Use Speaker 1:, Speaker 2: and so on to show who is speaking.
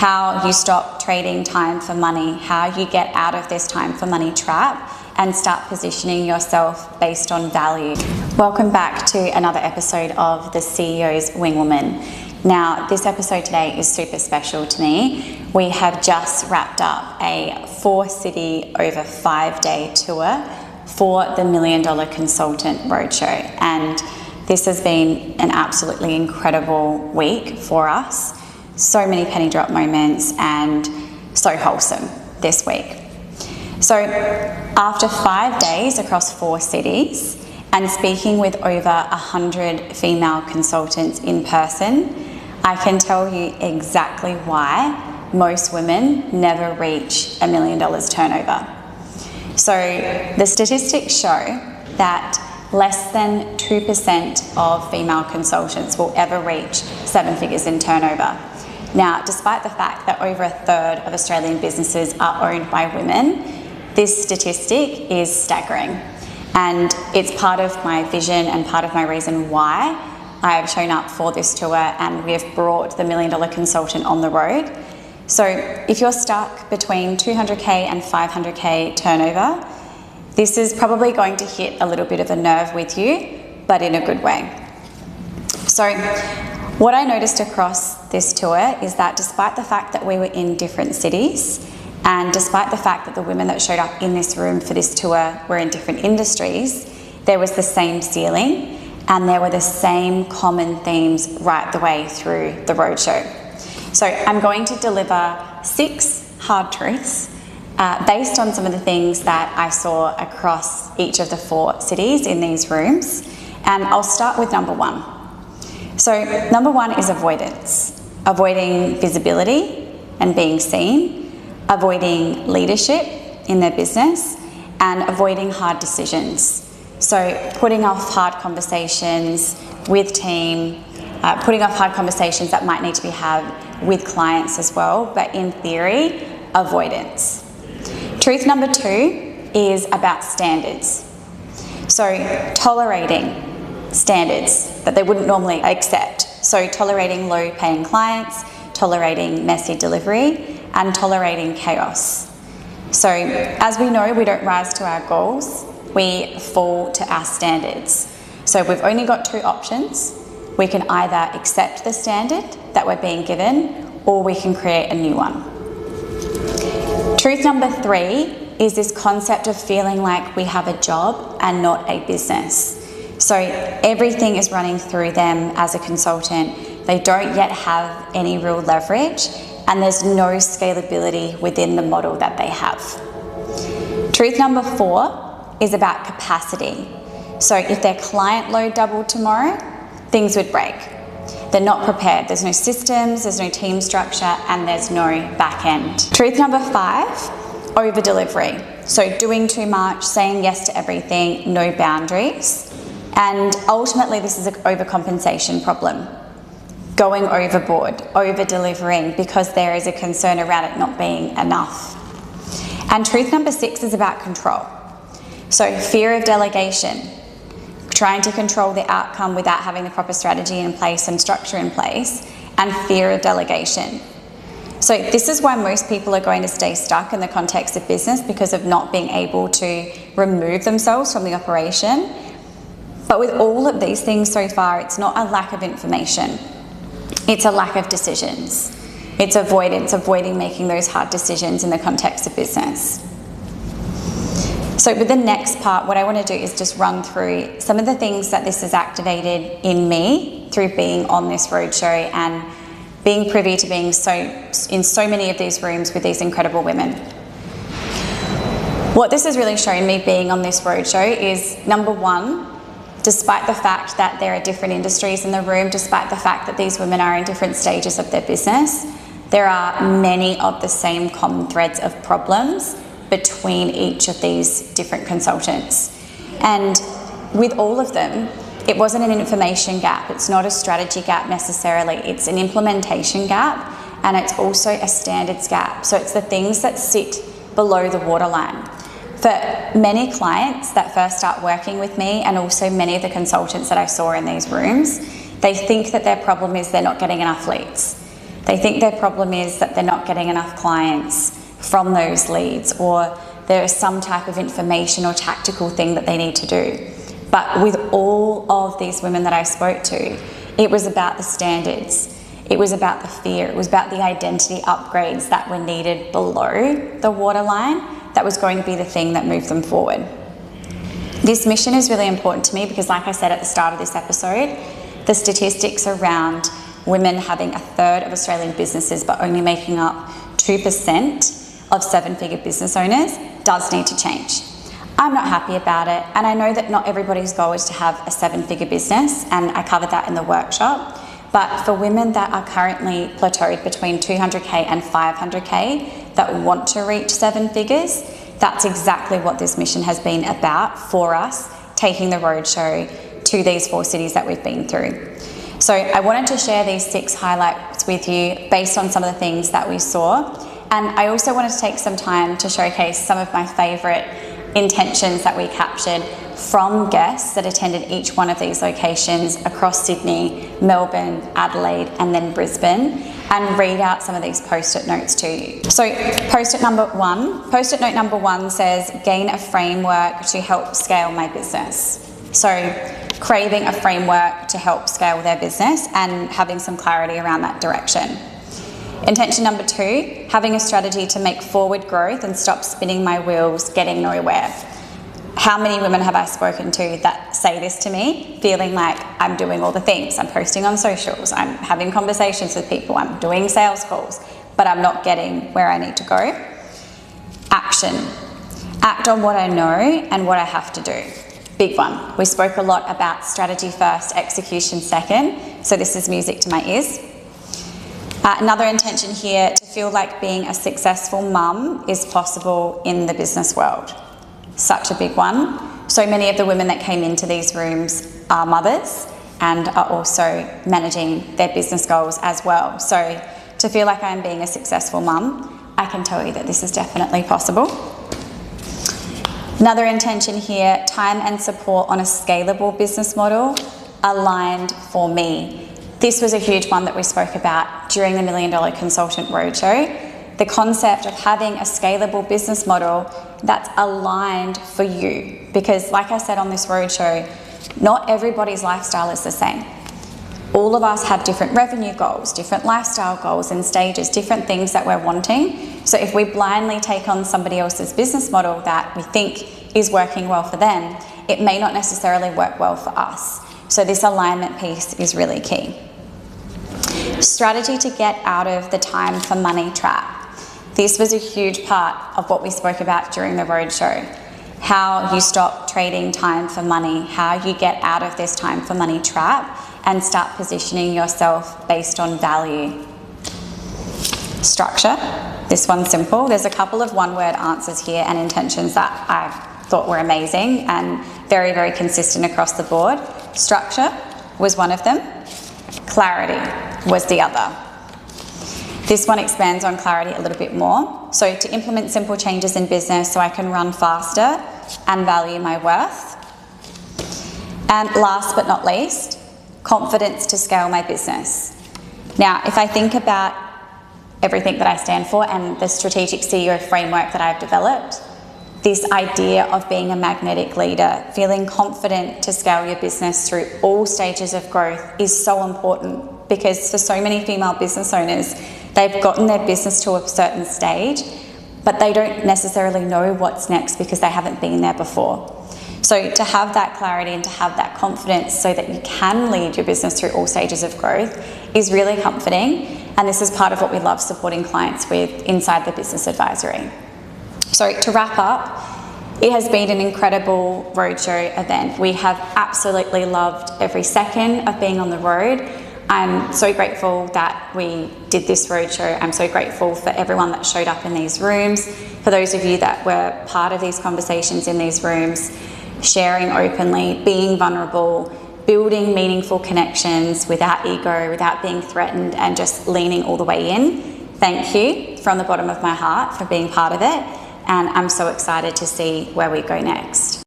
Speaker 1: how you stop trading time for money, how you get out of this time for money trap and start positioning yourself based on value. Welcome back to another episode of the CEO's Wing Woman. Now, this episode today is super special to me. We have just wrapped up a 4-city over 5-day tour for the Million Dollar Consultant Roadshow. And this has been an absolutely incredible week for us. So many penny drop moments and so wholesome this week. So after 5 days across 4 cities and speaking with over 100 female consultants in person, I can tell you exactly why most women never reach $1 million turnover. So the statistics show that less than 2% of female consultants will ever reach 7 figures in turnover. Now, despite the fact that over 1/3 of Australian businesses are owned by women, this statistic is staggering. And it's part of my vision and part of my reason why I have shown up for this tour and we have brought the Million Dollar Consultant on the road. So if you're stuck between 200K and 500K turnover, this is probably going to hit a little bit of a nerve with you, but in a good way. So what I noticed across this tour is that despite the fact that we were in different cities, and despite the fact that the women that showed up in this room for this tour were in different industries, there was the same ceiling and there were the same common themes right the way through the roadshow. So I'm going to deliver 6 hard truths based on some of the things that I saw across each of the 4 cities in these rooms. And I'll start with number 1. So number 1 is avoidance. Avoiding visibility and being seen, avoiding leadership in their business, and avoiding hard decisions. So putting off hard conversations with team, putting off hard conversations that might need to be had with clients as well, but in theory, avoidance. Truth number 2 is about standards. So tolerating standards that they wouldn't normally accept. So tolerating low-paying clients, tolerating messy delivery, and tolerating chaos. So as we know, we don't rise to our goals, we fall to our standards. So we've only got 2 options. We can either accept the standard that we're being given, or we can create a new one. Truth number 3 is this concept of feeling like we have a job and not a business. So everything is running through them as a consultant. They don't yet have any real leverage, and there's no scalability within the model that they have. Truth number 4 is about capacity. So if their client load doubled tomorrow, things would break. They're not prepared. There's no systems, there's no team structure, and there's no back end. Truth number 5, over delivery. So doing too much, saying yes to everything, no boundaries. And ultimately this is an overcompensation problem. Going overboard, over-delivering because there is a concern around it not being enough. And truth number 6 is about control. So fear of delegation, trying to control the outcome without having the proper strategy in place and structure in place, and fear of delegation. So this is why most people are going to stay stuck in the context of business, because of not being able to remove themselves from the operation. But with all of these things so far, it's not a lack of information. It's a lack of decisions. It's avoidance, avoiding making those hard decisions in the context of business. So with the next part, what I want to do is just run through some of the things that this has activated in me through being on this roadshow and being privy to being in so many of these rooms with these incredible women. What this has really shown me being on this roadshow is, number 1, despite the fact that there are different industries in the room, despite the fact that these women are in different stages of their business, there are many of the same common threads of problems between each of these different consultants. And with all of them, it wasn't an information gap, it's not a strategy gap necessarily, it's an implementation gap, and it's also a standards gap. So it's the things that sit below the waterline. For many clients that first start working with me, and also many of the consultants that I saw in these rooms, they think that their problem is they're not getting enough leads. They think their problem is that they're not getting enough clients from those leads, or there is some type of information or tactical thing that they need to do. But with all of these women that I spoke to, it was about the standards. It was about the fear. It was about the identity upgrades that were needed below the waterline that was going to be the thing that moved them forward. This mission is really important to me because, like I said at the start of this episode, the statistics around women having 1/3 of Australian businesses but only making up 2% of 7-figure business owners does need to change. I'm not happy about it, and I know that not everybody's goal is to have a 7-figure business, and I covered that in the workshop. But for women that are currently plateaued between 200K and 500K that want to reach 7 figures, that's exactly what this mission has been about for us, taking the roadshow to these 4 cities that we've been through. So I wanted to share these 6 highlights with you based on some of the things that we saw. And I also wanted to take some time to showcase some of my favourite intentions that we captured from guests that attended each one of these locations across Sydney, Melbourne, Adelaide, and then Brisbane, and read out some of these post-it notes to you. So post-it note number one says, gain a framework to help scale my business. So craving a framework to help scale their business and having some clarity around that direction. Intention number 2, having a strategy to make forward growth and stop spinning my wheels, getting nowhere. How many women have I spoken to that say this to me, feeling like I'm doing all the things, I'm posting on socials, I'm having conversations with people, I'm doing sales calls, but I'm not getting where I need to go? Action. Act on what I know and what I have to do. Big one. We spoke a lot about strategy first, execution second, so this is music to my ears. Another intention here, to feel like being a successful mum is possible in the business world. Such a big one. So many of the women that came into these rooms are mothers and are also managing their business goals as well. So to feel like I'm being a successful mum, I can tell you that this is definitely possible. Another intention here, time and support on a scalable business model aligned for me. This was a huge one that we spoke about during the Million Dollar Consultant Roadshow. The concept of having a scalable business model that's aligned for you. Because like I said on this roadshow, not everybody's lifestyle is the same. All of us have different revenue goals, different lifestyle goals and stages, different things that we're wanting. So if we blindly take on somebody else's business model that we think is working well for them, it may not necessarily work well for us. So this alignment piece is really key. Strategy to get out of the time for money trap. This was a huge part of what we spoke about during the roadshow. How you stop trading time for money, how you get out of this time for money trap and start positioning yourself based on value. Structure. This one's simple. There's a couple of one-word answers here and intentions that I thought were amazing and very, very consistent across the board. Structure was one of them. Clarity was the other. This one expands on clarity a little bit more. So to implement simple changes in business so I can run faster and value my worth. And last but not least, confidence to scale my business. Now, if I think about everything that I stand for and the strategic CEO framework that I've developed, this idea of being a magnetic leader, feeling confident to scale your business through all stages of growth is so important, because for so many female business owners, they've gotten their business to a certain stage, but they don't necessarily know what's next because they haven't been there before. So to have that clarity and to have that confidence so that you can lead your business through all stages of growth is really comforting. And this is part of what we love supporting clients with inside the business advisory. So to wrap up, it has been an incredible roadshow event. We have absolutely loved every second of being on the road. I'm so grateful that we did this roadshow. I'm so grateful for everyone that showed up in these rooms, for those of you that were part of these conversations in these rooms, sharing openly, being vulnerable, building meaningful connections without ego, without being threatened, and just leaning all the way in. Thank you from the bottom of my heart for being part of it. And I'm so excited to see where we go next.